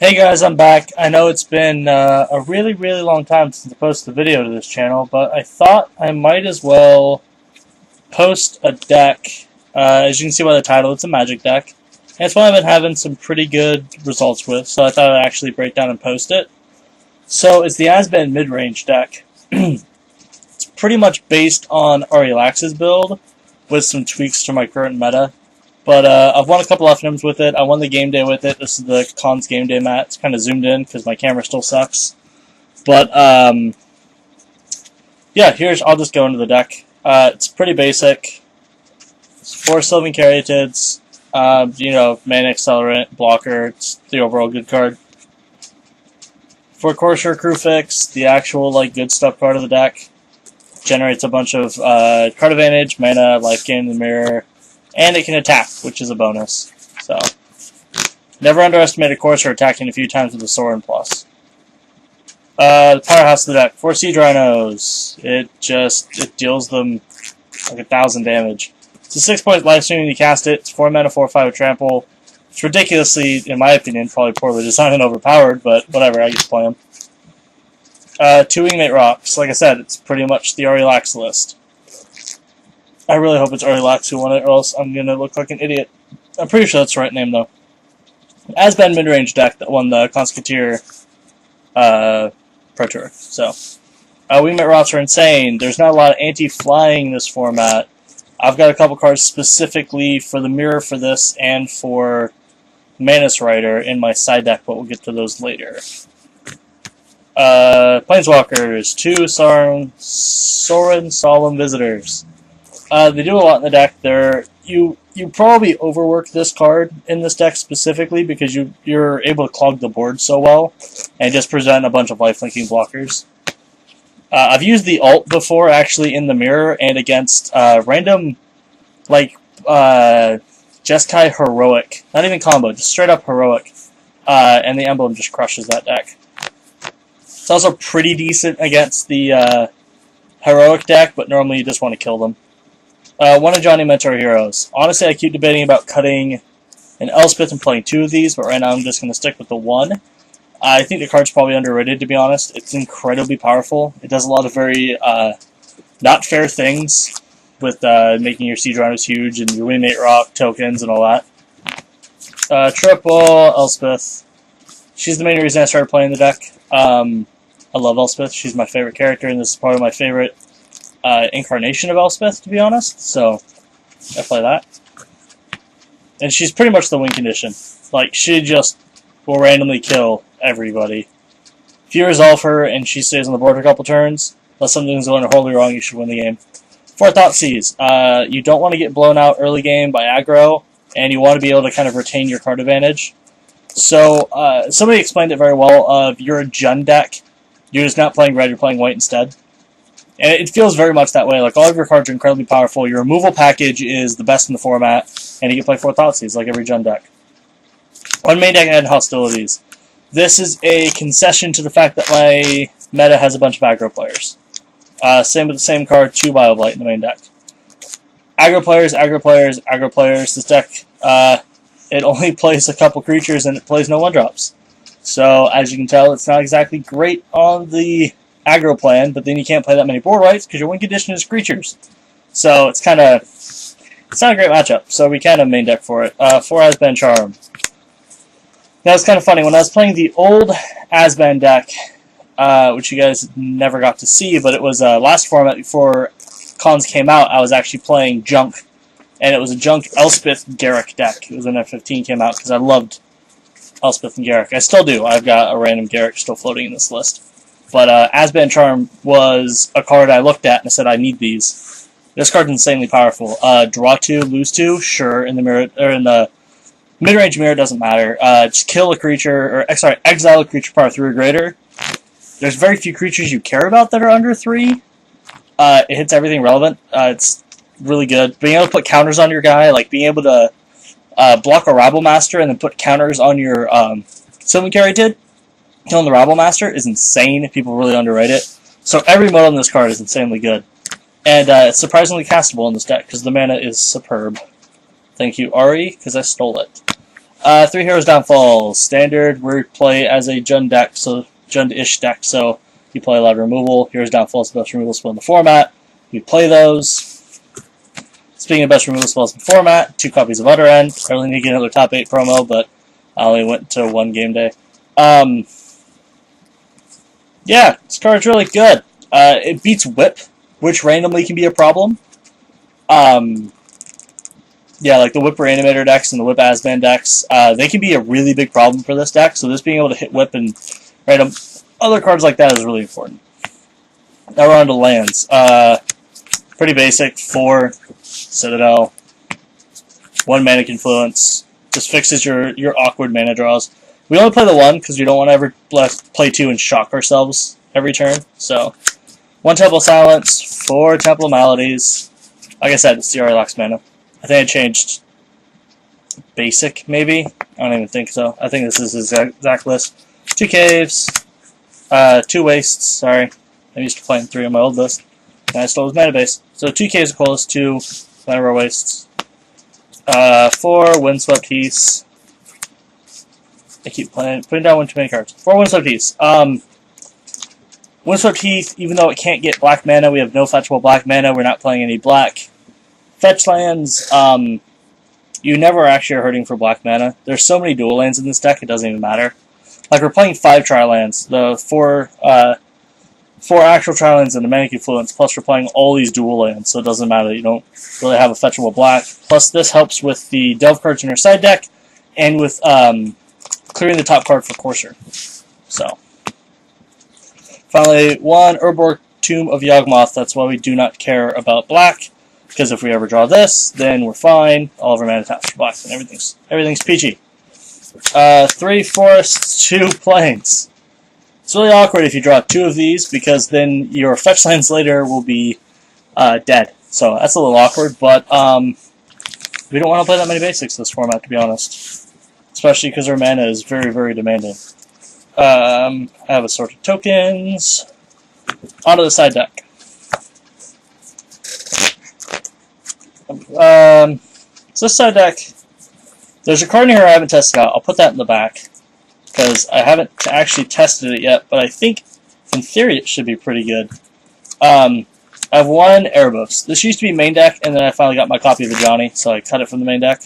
Hey guys, I'm back. I know it's been a really long time since I posted a video to this channel, but I thought I might as well post a deck. As you can see by the title, it's a magic deck. And it's one I've been having some pretty good results with, so I thought I'd actually break down and post it. So it's the Azban Midrange deck. It's pretty much based on Arilax's build, with some tweaks to my current meta. But I've won a couple FNMs with it. I won the game day with it. This is the Cons game day mat. It's kind of zoomed in because my camera still sucks. But yeah, I'll just go into the deck. It's pretty basic. It's 4 Sylvan Caryatids. Mana Accelerant, Blocker. It's the overall good card. For Courser Crewfix, the actual good stuff part of the deck. Generates a bunch of card advantage, mana, life gain in the mirror. And it can attack, which is a bonus. So, never underestimate a Courser attacking a few times with a Sorin Plus. The powerhouse of the deck, 4 Siege Rhinos. It deals them like 1,000 damage. It's a 6-point life stream when you cast it. It's 4 mana, 4/5 with trample. It's ridiculously, in my opinion, probably poorly designed and overpowered, but whatever, I get to play them. 2 Wingmate Rocks. Like I said, it's pretty much the Arilax list. I really hope it's Arilax who won it, or else I'm going to look like an idiot. I'm pretty sure that's the right name, though. Azban Midrange deck that won the Conscriptor Pro Tour. So, Wingmate Rocks are insane. There's not a lot of anti-flying in this format. I've got a couple cards specifically for the mirror for this and for Manus Rider in my side deck, but we'll get to those later. Planeswalkers, 2 Sorin Solemn Visitors. They do a lot in the deck. You probably overwork this card in this deck specifically because you're able to clog the board so well and just present a bunch of lifelinking blockers. I've used the ult before actually in the mirror and against random Jeskai Heroic. Not even combo, just straight up Heroic. And the emblem just crushes that deck. It's also pretty decent against the Heroic deck, but normally you just want to kill them. One of Johnny Mentor Heroes. Honestly, I keep debating about cutting an Elspeth and playing 2 of these, but right now I'm just going to stick with the 1. I think the card's probably underrated, to be honest. It's incredibly powerful. It does a lot of very not fair things with making your Siege Rhinos huge and your Wingmate Rock tokens and all that. Triple Elspeth. She's the main reason I started playing the deck. I love Elspeth. She's my favorite character, and this is part of my favorite incarnation of Elspeth, to be honest, so I play that. And she's pretty much the win condition. She just will randomly kill everybody. If you resolve her and she stays on the board for a couple turns, unless something's going horribly wrong, you should win the game. 4 Thoughtseize. You don't want to get blown out early game by aggro, and you want to be able to kind of retain your card advantage. So, somebody explained it very well. You're a Jund deck, you're just not playing red, you're playing white instead. And it feels very much that way. All of your cards are incredibly powerful. Your removal package is the best in the format, and you can play 4 Thoughtseize like every Jund deck. On main deck and hostilities. This is a concession to the fact that my meta has a bunch of aggro players. Same with the same card, 2 Bioblight in the main deck. Aggro players, aggro players, aggro players. This deck, it only plays a couple creatures and it plays no 1-drops. So, as you can tell, it's not exactly great on the aggro plan, but then you can't play that many board wights because your win condition is creatures. So it's not a great matchup. So we kind of main deck for it. 4 Azban Charm. Now it's kind of funny, when I was playing the old Azban deck, which you guys never got to see, but it was last format before Cons came out, I was actually playing Junk. And it was a Junk Elspeth Garruk deck. It was when F15 came out because I loved Elspeth and Garruk. I still do. I've got a random Garruk still floating in this list. But Azban Charm was a card I looked at and I said, I need these. This card's insanely powerful. Draw 2, lose 2, sure, in the mirror, or in the mid-range mirror, doesn't matter. Just kill a creature, exile a creature power 3 or greater. There's very few creatures you care about that are under 3. It hits everything relevant. It's really good. Being able to put counters on your guy, being able to block a Rabble Master and then put counters on your Sylvan Caryatid, killing the Rabble Master is insane. People really underrate it. So every mode on this card is insanely good. And it's surprisingly castable in this deck because the mana is superb. Thank you, Ari, because I stole it. 3 Heroes Downfall. Standard, we play as a Jund deck, so Jund-ish deck, so you play a lot of removal. Heroes Downfall is the best removal spell in the format. We play those. Speaking of best removal spells in the format, 2 copies of Utter End. I really need to get another top 8 promo, but I only went to 1 game day. Yeah, this card's really good. It beats Whip, which randomly can be a problem. Yeah, like the Whip Reanimator decks and the Whip Azban decks, they can be a really big problem for this deck, so this being able to hit Whip and random other cards like that is really important. Now we're on to lands. Pretty basic, 4 Citadel, 1 Mana Confluence, just fixes your awkward mana draws. We only play the 1 because we don't want to ever play 2 and shock ourselves every turn, so 1 Temple of Silence, 4 Temple of Maladies. Like I said, it's CR lacks mana. I think I changed basic, maybe? I don't even think so. I think this is his exact list. 2 Caves, 2 Wastes, sorry. I used to play 3 on my old list. And I stole his mana base. So 2 Caves of Colas, 2 Mana Wastes, 4 Windswept Heaths. I keep putting down 1 too many cards. 4 Windswept Heaths. Windswept Heath, even though it can't get black mana, we have no fetchable black mana, we're not playing any black fetch lands. You never actually are hurting for black mana. There's so many dual lands in this deck, it doesn't even matter. Like, we're playing 5 tri-lands, the 4 actual tri-lands and the Mana Confluence, plus we're playing all these dual lands, so it doesn't matter, you don't really have a fetchable black. Plus this helps with the Delve cards in your side deck, and with clearing the top card for Courser. So, finally, 1 Urborg Tomb of Yawgmoth. That's why we do not care about black, because if we ever draw this, then we're fine. All of our mana taps for black, and everything's peachy. 3 Forests, 2 Plains. It's really awkward if you draw 2 of these, because then your fetch lands later will be dead. So that's a little awkward, but we don't want to play that many basics this format, to be honest. Especially because our mana is very, very demanding. I have assorted tokens. Onto the side deck. So this side deck, there's a card in here I haven't tested out. I'll put that in the back, because I haven't actually tested it yet, but I think, in theory, it should be pretty good. I have 1 Erebos. This used to be main deck, and then I finally got my copy of the Johnny, so I cut it from the main deck.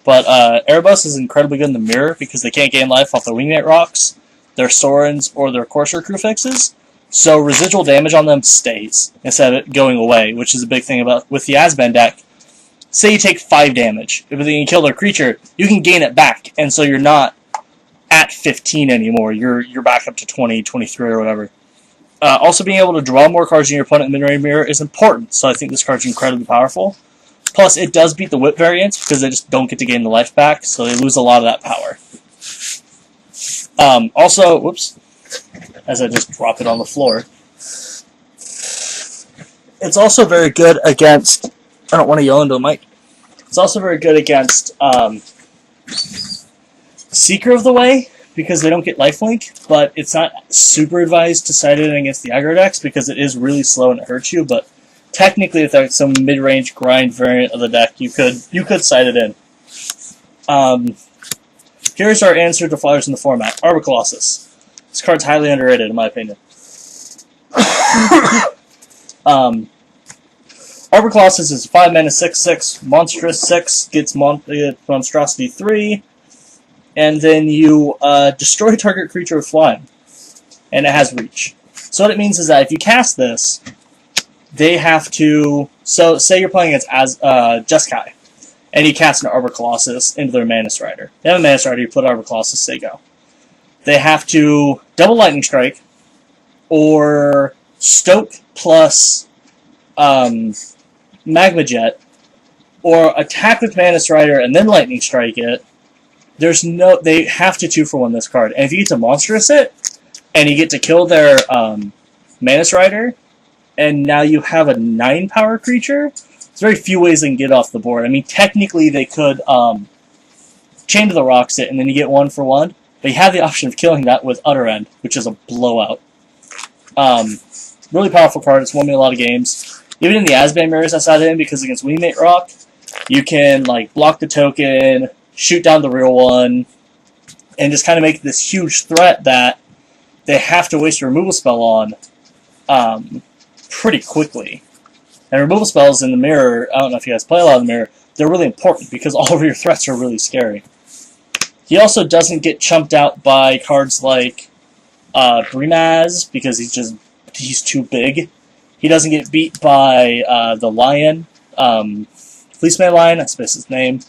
But Erebos is incredibly good in the mirror, because they can't gain life off their Wingmate Rocks, their Sorens, or their Courser Crew fixes, so residual damage on them stays, instead of it going away, which is a big thing about with the Azban deck. Say you take 5 damage, if you kill their creature, you can gain it back, and so you're not at 15 anymore, you're back up to 20, 23 or whatever. Also being able to draw more cards in your opponent in mid-range mirror is important, so I think this card's incredibly powerful. Plus, it does beat the Whip variants, because they just don't get to gain the life back, so they lose a lot of that power. Also, whoops, as I just drop it on the floor, it's also very good against, I don't want to yell into the mic, it's also very good against Seeker of the Way, because they don't get lifelink, but it's not super advised to side it in against the aggro decks, because it is really slow and it hurts you, but technically if there's some mid-range grind variant of the deck, you could side it in. Here's our answer to flyers in the format. Arbor Colossus. This card's highly underrated, in my opinion. Arbor Colossus is 5 mana, 6/6, monstrous 6, gets monstrosity 3, and then you destroy target creature with flying, and it has reach. So what it means is that if you cast this, they have to. So say you're playing against Jeskai, and you cast an Arbor Colossus into their Mana Strider. They have a Mana Strider, you put Arbor Colossus, they go. They have to double Lightning Strike, or Stoke plus Magma Jet, or attack with Mana Strider and then Lightning Strike it. They have to 2-for-1 this card. And if you get to Monstrous it, and you get to kill their Mana Strider, and now you have a 9-power creature, there's very few ways they can get off the board. I mean, technically they could Chain to the Rocks it, and then you get 1-for-1, but you have the option of killing that with Utter End, which is a blowout. Really powerful card, it's won me a lot of games. Even in the Azban mirrors I sat in, because against Wingmate Rock, you can like block the token, shoot down the real one, and just kind of make this huge threat that they have to waste a removal spell on pretty quickly. And removal spells in the mirror, I don't know if you guys play a lot in the mirror, they're really important because all of your threats are really scary. He also doesn't get chumped out by cards like Brimaz because he's too big. He doesn't get beat by the Lion, Fleeceman Lion, I suppose his name.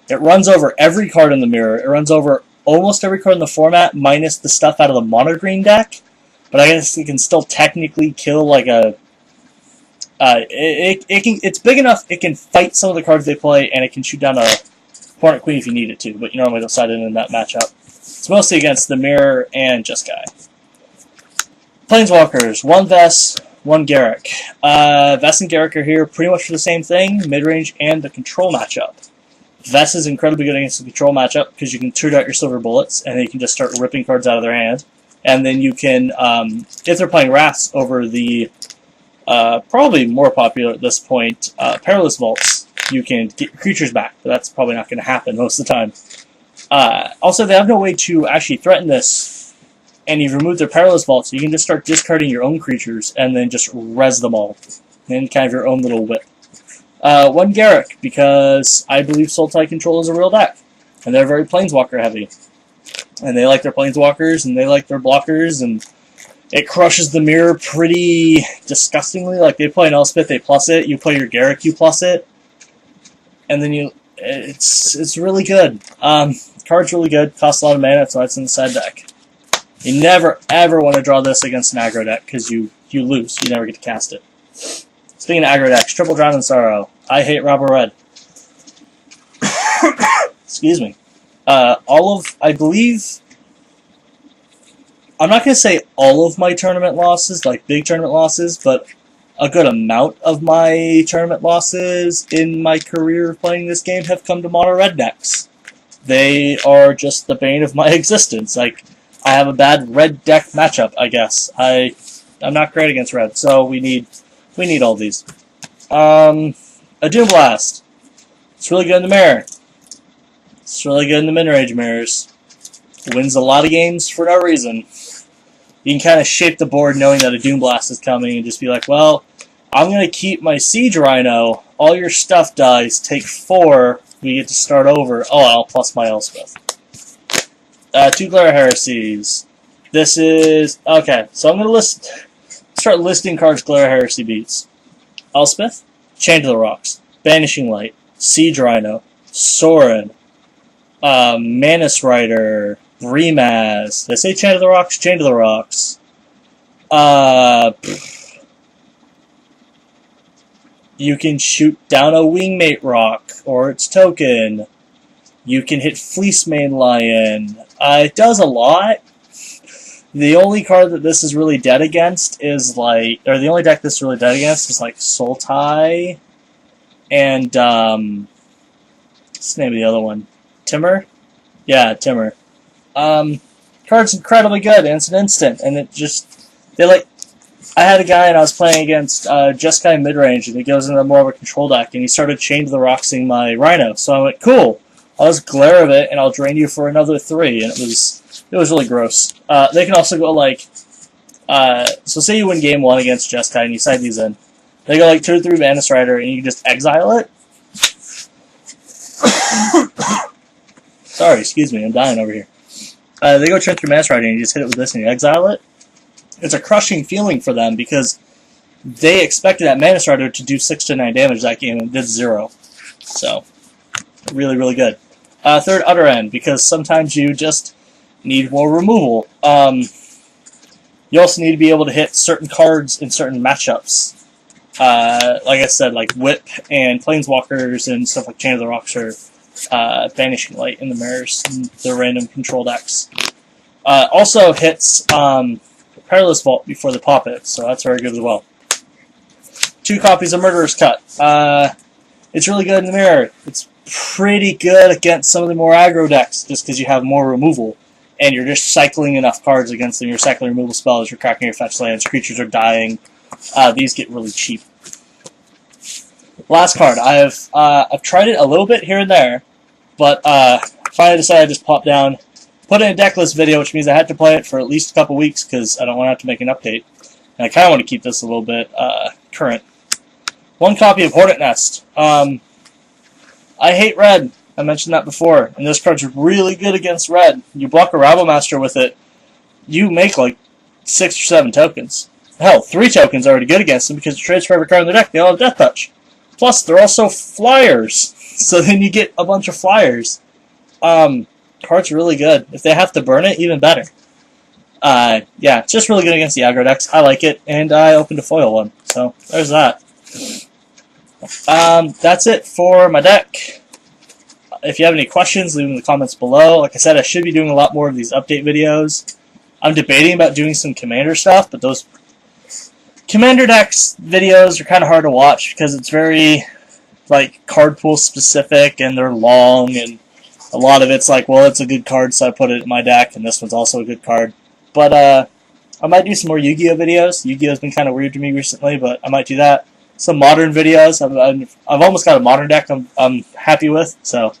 It runs over every card in the mirror. It runs over almost every card in the format, minus the stuff out of the mono green deck. But I guess it can still technically kill like a. It's big enough. It can fight some of the cards they play, and it can shoot down a Hornet Queen if you need it to. But you normally don't side it in that matchup. It's mostly against the mirror and Jeskai. Planeswalkers: 1 Vess, 1 Garruk. Vess and Garruk are here pretty much for the same thing: midrange and the control matchup. Vess is incredibly good against the control matchup because you can shoot out your silver bullets, and then you can just start ripping cards out of their hand. And then you can, if they're playing Wraths over the probably more popular at this point, Perilous Vaults, you can get your creatures back, but that's probably not going to happen most of the time. Also, they have no way to actually threaten this, and you've removed their Perilous Vaults, so you can just start discarding your own creatures and then just res them all. And kind of your own little whip. 1 Garruk, because I believe Sultai Control is a real deck, and they're very Planeswalker heavy. And they like their Planeswalkers, and they like their blockers, and it crushes the mirror pretty disgustingly. Like, they play an Elspeth, they plus it, you play your Garruk, you plus it, and then it's really good. The card's really good, costs a lot of mana, so it's in the side deck. You never, ever want to draw this against an aggro deck, because you lose, you never get to cast it. Speaking of aggro decks, Triple Drown in Sorrow. I hate Robber Red. Excuse me. I believe, I'm not going to say all of my tournament losses, like big tournament losses, but a good amount of my tournament losses in my career of playing this game have come to mono red decks. They are just the bane of my existence. Like, I have a bad red deck matchup, I guess. I'm not great against red, so we need all these. A Doom Blast. It's really good in the mirror. It's really good in the mid-range mirrors. It wins a lot of games for no reason. You can kind of shape the board knowing that a Doom Blast is coming and just be like, well, I'm going to keep my Siege Rhino. All your stuff dies. Take 4. We get to start over. Oh, I'll plus my Elspeth. 2 Glare Heresies. This is... Okay, so I'm going to start listing cards Glare Heresy beats. Elspeth, Chain to the Rocks, Banishing Light, Siege Rhino, Sorin, Manus Rider, Brimaz. Did I say Chain to the Rocks? Chain to the Rocks. You can shoot down a Wingmate Rock, or its token. You can hit Fleecemane Lion. It does a lot. The only card that this is really dead against is like, or the only deck this is really dead against is like Sultai and what's the name of the other one? Timur? Yeah, Timur. Card's incredibly good, and it's an instant, and it just I had a guy and I was playing against Jeskai Midrange, and he goes into more of a control deck, and he started Chain to the Rocksing my Rhino. So I went, cool. I'll just glare of it, and I'll drain you for another 3, and it was really gross. They can also go like, so say you win game 1 against Jeskai and you side these in. They go like 2 or 3 Manus Rider and you can just exile it. Sorry, excuse me, I'm dying over here. They go check your Manus Rider and you just hit it with this and you exile it. It's a crushing feeling for them because they expected that Manus Rider to do 6 to 9 damage that game and did 0. So, really, really good. Third Utter End, because sometimes you just need more removal. You also need to be able to hit certain cards in certain matchups. Like I said, like Whip and Planeswalkers and stuff like Chain of the Rocks or Banishing Light in the mirrors, and the random control decks. Also hits Perilous Vault before they pop it, so that's very good as well. 2 copies of Murderer's Cut. It's really good in the mirror. It's pretty good against some of the more aggro decks, just because you have more removal. And you're just cycling enough cards against them. You're cycling removal spells, you're cracking your fetch lands, creatures are dying. These get really cheap. Last card. I've tried it a little bit here and there, but finally decided to just pop down, put in a deck list video, which means I had to play it for at least a couple weeks because I don't want to have to make an update. And I kind of want to keep this a little bit current. 1 copy of Hornet Nest. I hate red. I mentioned that before. And this card's really good against red. You block a Rabble Master with it, you make like 6 or 7 tokens. Hell, 3 tokens are already good against them because it trades for every card in the deck. They all have Death Touch. Plus, they're also flyers. So then you get a bunch of flyers. Card's really good. If they have to burn it, even better. Yeah, it's just really good against the aggro decks. I like it, and I opened a foil one. So, there's that. That's it for my deck. If you have any questions, leave them in the comments below. Like I said, I should be doing a lot more of these update videos. I'm debating about doing some Commander stuff, but those Commander decks videos are kind of hard to watch because it's very, like, card pool specific, and they're long, and a lot of it's like, well, it's a good card, so I put it in my deck, and this one's also a good card. But, I might do some more Yu-Gi-Oh! Videos. Yu-Gi-Oh's been kind of weird to me recently, but I might do that. Some modern videos. I've almost got a modern deck I'm happy with, so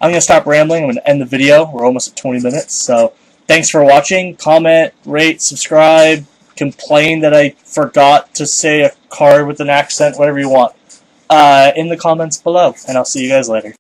I'm going to stop rambling. I'm going to end the video. We're almost at 20 minutes, so thanks for watching. Comment, rate, subscribe, complain that I forgot to say a card with an accent, whatever you want, in the comments below, and I'll see you guys later.